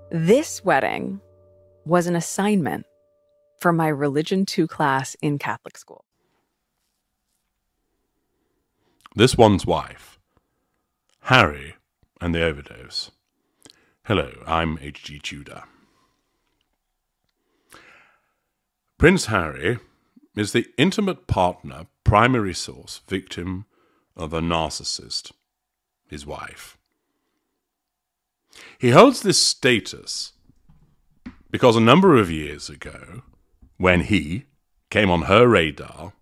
This wedding was an assignment for my Religion 2 class in Catholic school. This one's wife, Harry and the Overdose. Hello, I'm H.G. Tudor. Prince Harry is the intimate partner, primary source, victim of a narcissist, his wife. He holds this status because a number of years ago, when he came on her radar,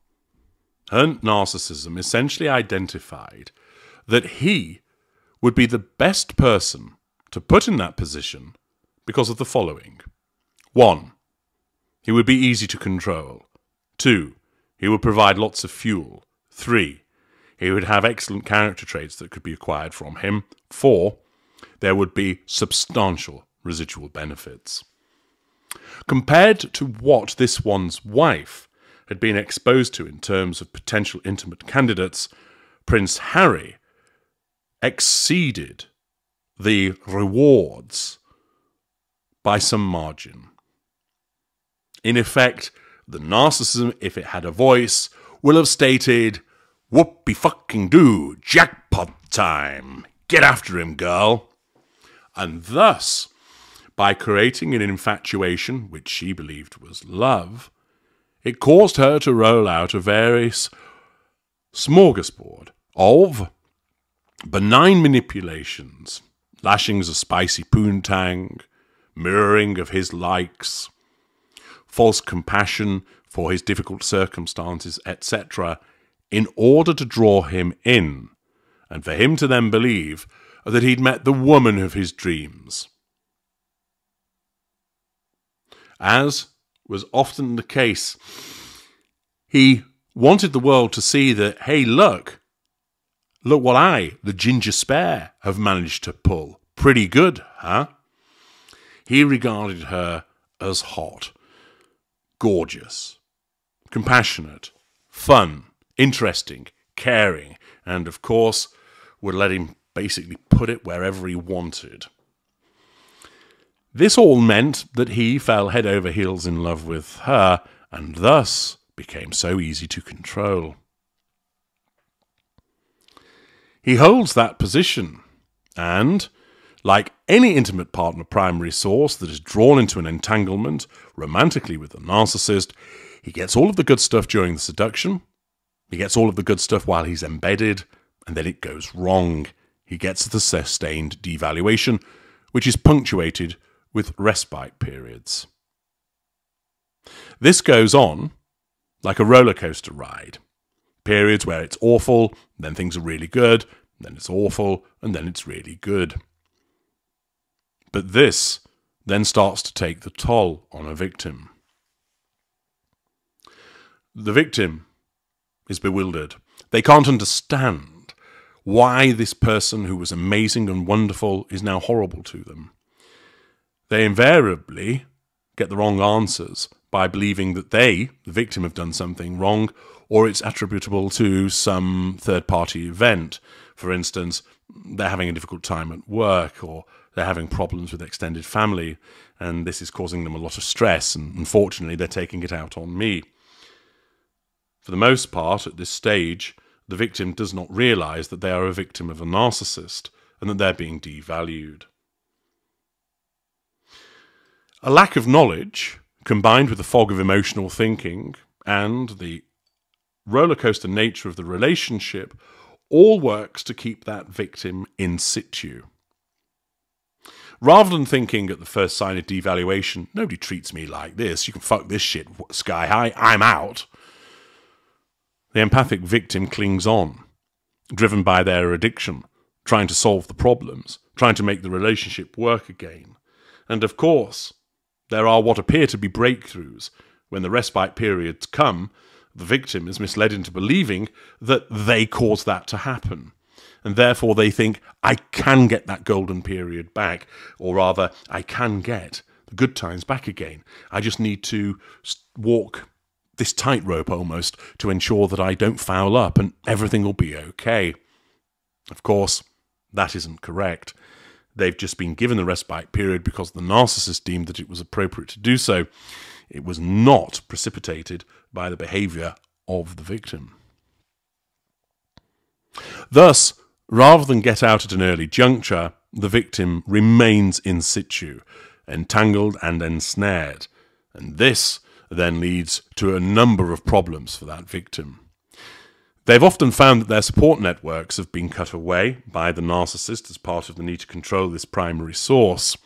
her narcissism essentially identified that he would be the best person to put in that position because of the following. 1, he would be easy to control. 2, he would provide lots of fuel. 3, he would have excellent character traits that could be acquired from him. 4, there would be substantial residual benefits. Compared to what this one's wife had been exposed to in terms of potential intimate candidates, Prince Harry exceeded the rewards by some margin. In effect, the narcissism, if it had a voice, will have stated, "Whoopie-fucking-do, jackpot time, get after him, girl." And thus, by creating an infatuation, which she believed was love, it caused her to roll out a various smorgasbord of benign manipulations, lashings of spicy poontang, mirroring of his likes, false compassion for his difficult circumstances, etc., in order to draw him in, and for him to then believe that he'd met the woman of his dreams. As was often the case, he wanted the world to see that, hey, look what I, the ginger spare, have managed to pull. Pretty good, huh? He regarded her as hot, gorgeous, compassionate, fun, interesting, caring, and of course would let him basically put it wherever he wanted. This all meant that he fell head over heels in love with her, and thus became so easy to control. He holds that position, and, like any intimate partner primary source that is drawn into an entanglement romantically with a narcissist, he gets all of the good stuff during the seduction, he gets all of the good stuff while he's embedded, and then it goes wrong. He gets the sustained devaluation, which is punctuated with respite periods. This goes on like a roller coaster ride. Periods where it's awful, then things are really good, then it's awful, and then it's really good. But this then starts to take the toll on a victim. The victim is bewildered. They can't understand why this person who was amazing and wonderful is now horrible to them. They invariably get the wrong answers by believing that they, the victim, have done something wrong, or it's attributable to some third-party event. For instance, they're having a difficult time at work, or they're having problems with extended family, and this is causing them a lot of stress, and unfortunately they're taking it out on me. For the most part, at this stage, the victim does not realize that they are a victim of a narcissist, and that they're being devalued. A lack of knowledge, combined with the fog of emotional thinking, and the rollercoaster nature of the relationship, all works to keep that victim in situ. Rather than thinking at the first sign of devaluation, nobody treats me like this, you can fuck this shit sky high, I'm out, the empathic victim clings on, driven by their addiction, trying to solve the problems, trying to make the relationship work again. And of course, there are what appear to be breakthroughs. When the respite periods come, the victim is misled into believing that they caused that to happen. And therefore they think, I can get that golden period back, or rather, I can get the good times back again. I just need to walk this tightrope almost to ensure that I don't foul up and everything will be okay. Of course, that isn't correct. they've just been given the respite period because the narcissist deemed that it was appropriate to do so. It was not precipitated by the behaviour of the victim. Thus, rather than get out at an early juncture, the victim remains in situ, entangled and ensnared, and this then leads to a number of problems for that victim. They've often found that their support networks have been cut away by the narcissist as part of the need to control this primary source.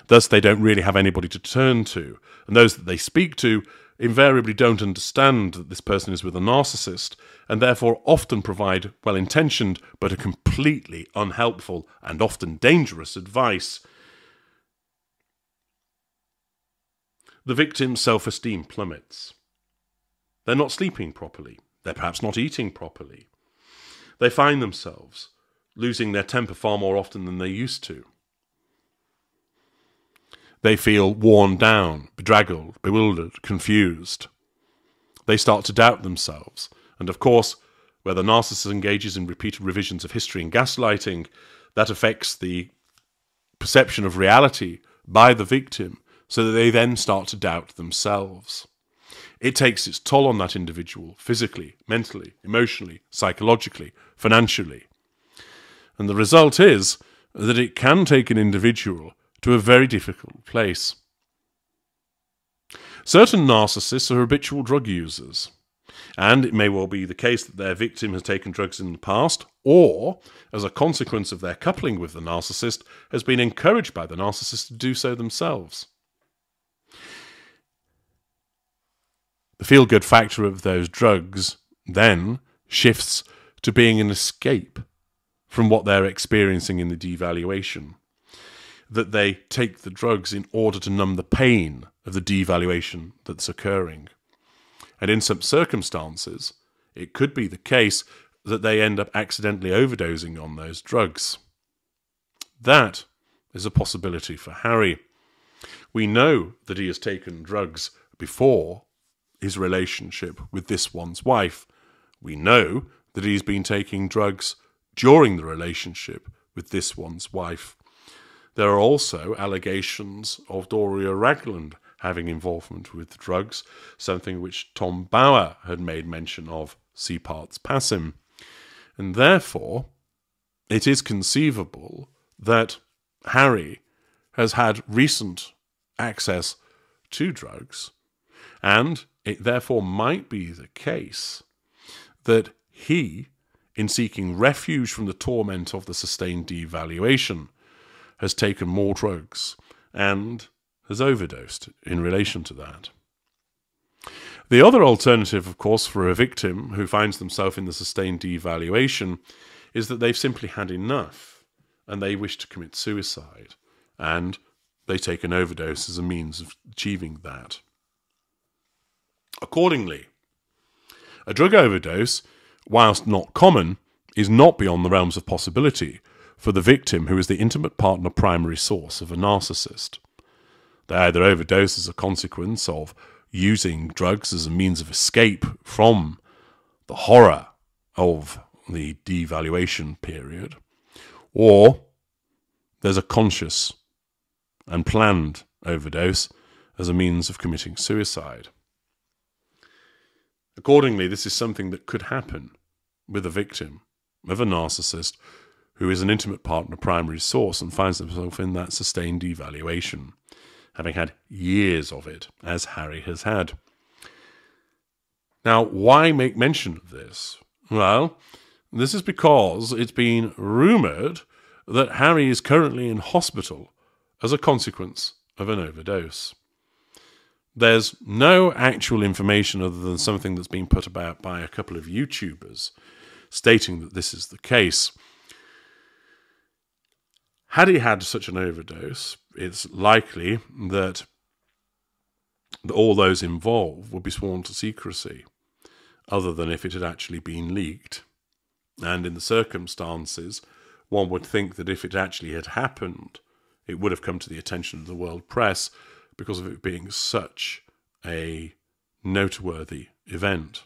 Thus, they don't really have anybody to turn to, and those that they speak to invariably don't understand that this person is with a narcissist, and therefore often provide well-intentioned but a completely unhelpful and often dangerous advice. The victim's self-esteem plummets. They're not sleeping properly. They're perhaps not eating properly. They find themselves losing their temper far more often than they used to. They feel worn down, bedraggled, bewildered, confused. They start to doubt themselves. And of course, where the narcissist engages in repeated revisions of history and gaslighting, that affects the perception of reality by the victim, so that they then start to doubt themselves. It takes its toll on that individual, physically, mentally, emotionally, psychologically, financially. And the result is that it can take an individual to a very difficult place. Certain narcissists are habitual drug users, and it may well be the case that their victim has taken drugs in the past, or, as a consequence of their coupling with the narcissist, has been encouraged by the narcissist to do so themselves. The feel-good factor of those drugs then shifts to being an escape from what they're experiencing in the devaluation. That they take the drugs in order to numb the pain of the devaluation that's occurring. And in some circumstances, it could be the case that they end up accidentally overdosing on those drugs. That is a possibility for Harry. We know that he has taken drugs before his relationship with this one's wife. We know that he's been taking drugs during the relationship with this one's wife. There are also allegations of Doria Ragland having involvement with drugs, something which Tom Bauer had made mention of, see parts passim. And therefore, it is conceivable that Harry has had recent access to drugs, and it therefore might be the case that he, in seeking refuge from the torment of the sustained devaluation, has taken more drugs and has overdosed in relation to that. The other alternative, of course, for a victim who finds themselves in the sustained devaluation is that they've simply had enough and they wish to commit suicide, and they take an overdose as a means of achieving that. Accordingly, a drug overdose, whilst not common, is not beyond the realms of possibility for the victim who is the intimate partner primary source of a narcissist. They either overdose as a consequence of using drugs as a means of escape from the horror of the devaluation period, or there's a conscious and planned overdose as a means of committing suicide. Accordingly, this is something that could happen with a victim of a narcissist who is an intimate partner primary source and finds himself in that sustained devaluation, having had years of it, as Harry has had. Now, why make mention of this? Well, this is because it's been rumoured that Harry is currently in hospital as a consequence of an overdose. There's no actual information other than something that's been put about by a couple of YouTubers stating that this is the case. Had he had such an overdose, it's likely that all those involved would be sworn to secrecy, other than if it had actually been leaked. And in the circumstances, one would think that if it actually had happened, it would have come to the attention of the world press because of it being such a noteworthy event.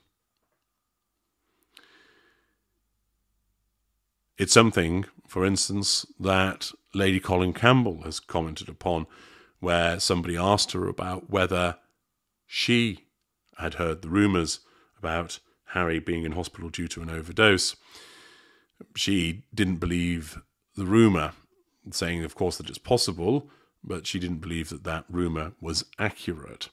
It's something, for instance, that Lady Colin Campbell has commented upon, where somebody asked her about whether she had heard the rumours about Harry being in hospital due to an overdose. She didn't believe the rumour, saying, of course, that it's possible, but she didn't believe that that rumour was accurate.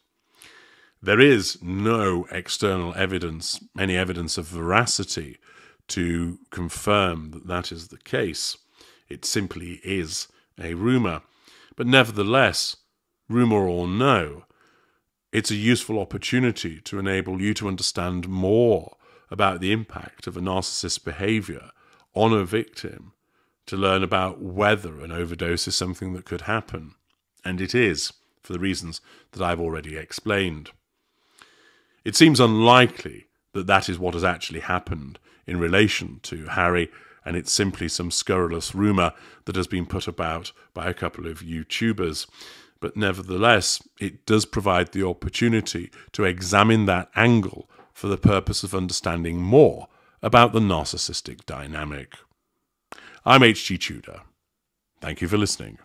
There is no external evidence, any evidence of veracity to confirm that that is the case. It simply is a rumour. But nevertheless, rumour or no, it's a useful opportunity to enable you to understand more about the impact of a narcissist's behaviour on a victim, to learn about whether an overdose is something that could happen. And it is, for the reasons that I've already explained. It seems unlikely that that is what has actually happened in relation to Harry, and it's simply some scurrilous rumour that has been put about by a couple of YouTubers. But nevertheless, it does provide the opportunity to examine that angle for the purpose of understanding more about the narcissistic dynamic. I'm H.G. Tudor. Thank you for listening.